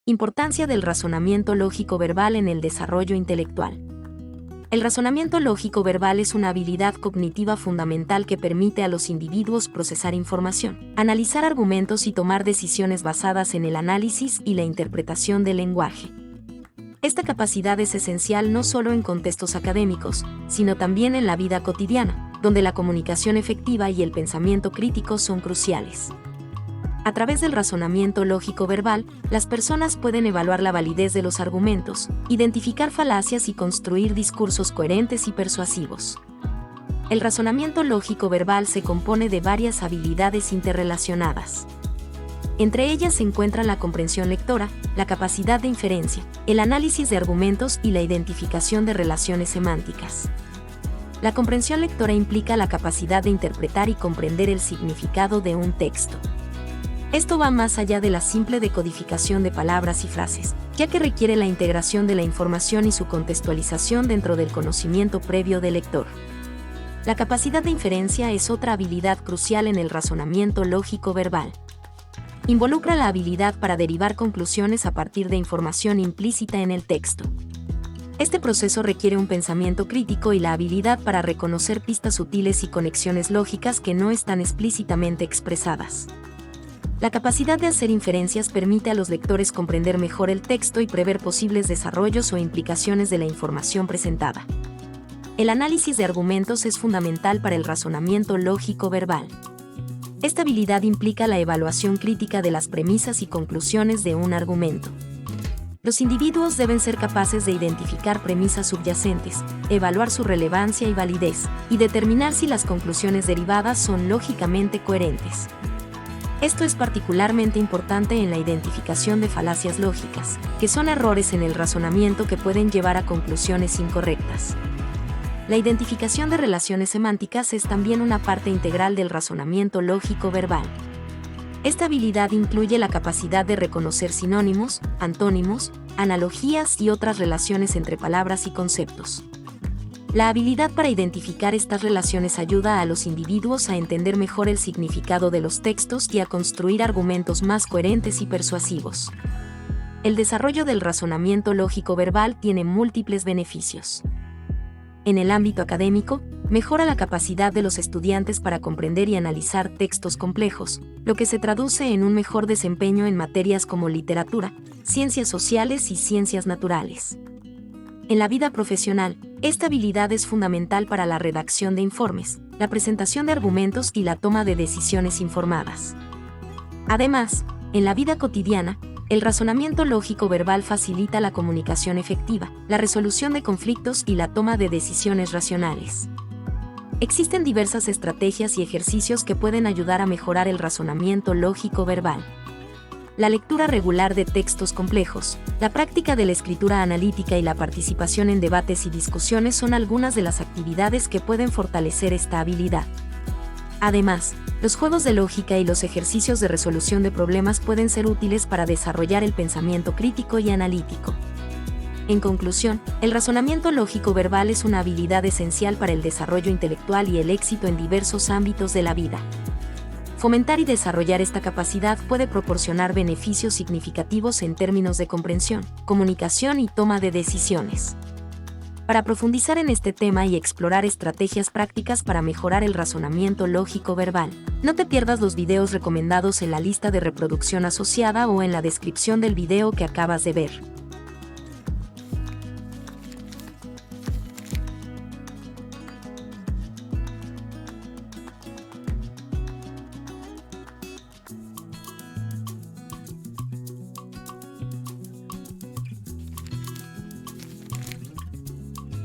Importancia del razonamiento lógico-verbal en el desarrollo intelectual. El razonamiento lógico-verbal es una habilidad cognitiva fundamental que permite a los individuos procesar información, analizar argumentos y tomar decisiones basadas en el análisis y la interpretación del lenguaje. Esta capacidad es esencial no solo en contextos académicos, sino también en la vida cotidiana, donde la comunicación efectiva y el pensamiento crítico son cruciales. A través del razonamiento lógico-verbal, las personas pueden evaluar la validez de los argumentos, identificar falacias y construir discursos coherentes y persuasivos. El razonamiento lógico-verbal se compone de varias habilidades interrelacionadas. Entre ellas se encuentran la comprensión lectora, la capacidad de inferencia, el análisis de argumentos y la identificación de relaciones semánticas. La comprensión lectora implica la capacidad de interpretar y comprender el significado de un texto. Esto va más allá de la simple decodificación de palabras y frases, ya que requiere la integración de la información y su contextualización dentro del conocimiento previo del lector. La capacidad de inferencia es otra habilidad crucial en el razonamiento lógico-verbal. Involucra la habilidad para derivar conclusiones a partir de información implícita en el texto. Este proceso requiere un pensamiento crítico y la habilidad para reconocer pistas sutiles y conexiones lógicas que no están explícitamente expresadas. La capacidad de hacer inferencias permite a los lectores comprender mejor el texto y prever posibles desarrollos o implicaciones de la información presentada. El análisis de argumentos es fundamental para el razonamiento lógico-verbal. Esta habilidad implica la evaluación crítica de las premisas y conclusiones de un argumento. Los individuos deben ser capaces de identificar premisas subyacentes, evaluar su relevancia y validez, y determinar si las conclusiones derivadas son lógicamente coherentes. Esto es particularmente importante en la identificación de falacias lógicas, que son errores en el razonamiento que pueden llevar a conclusiones incorrectas. La identificación de relaciones semánticas es también una parte integral del razonamiento lógico-verbal. Esta habilidad incluye la capacidad de reconocer sinónimos, antónimos, analogías y otras relaciones entre palabras y conceptos. La habilidad para identificar estas relaciones ayuda a los individuos a entender mejor el significado de los textos y a construir argumentos más coherentes y persuasivos. El desarrollo del razonamiento lógico-verbal tiene múltiples beneficios. En el ámbito académico, mejora la capacidad de los estudiantes para comprender y analizar textos complejos, lo que se traduce en un mejor desempeño en materias como literatura, ciencias sociales y ciencias naturales. En la vida profesional, esta habilidad es fundamental para la redacción de informes, la presentación de argumentos y la toma de decisiones informadas. Además, en la vida cotidiana, el razonamiento lógico-verbal facilita la comunicación efectiva, la resolución de conflictos y la toma de decisiones racionales. Existen diversas estrategias y ejercicios que pueden ayudar a mejorar el razonamiento lógico-verbal. La lectura regular de textos complejos, la práctica de la escritura analítica y la participación en debates y discusiones son algunas de las actividades que pueden fortalecer esta habilidad. Además, los juegos de lógica y los ejercicios de resolución de problemas pueden ser útiles para desarrollar el pensamiento crítico y analítico. En conclusión, el razonamiento lógico-verbal es una habilidad esencial para el desarrollo intelectual y el éxito en diversos ámbitos de la vida. Fomentar y desarrollar esta capacidad puede proporcionar beneficios significativos en términos de comprensión, comunicación y toma de decisiones. Para profundizar en este tema y explorar estrategias prácticas para mejorar el razonamiento lógico-verbal, no te pierdas los videos recomendados en la lista de reproducción asociada o en la descripción del video que acabas de ver.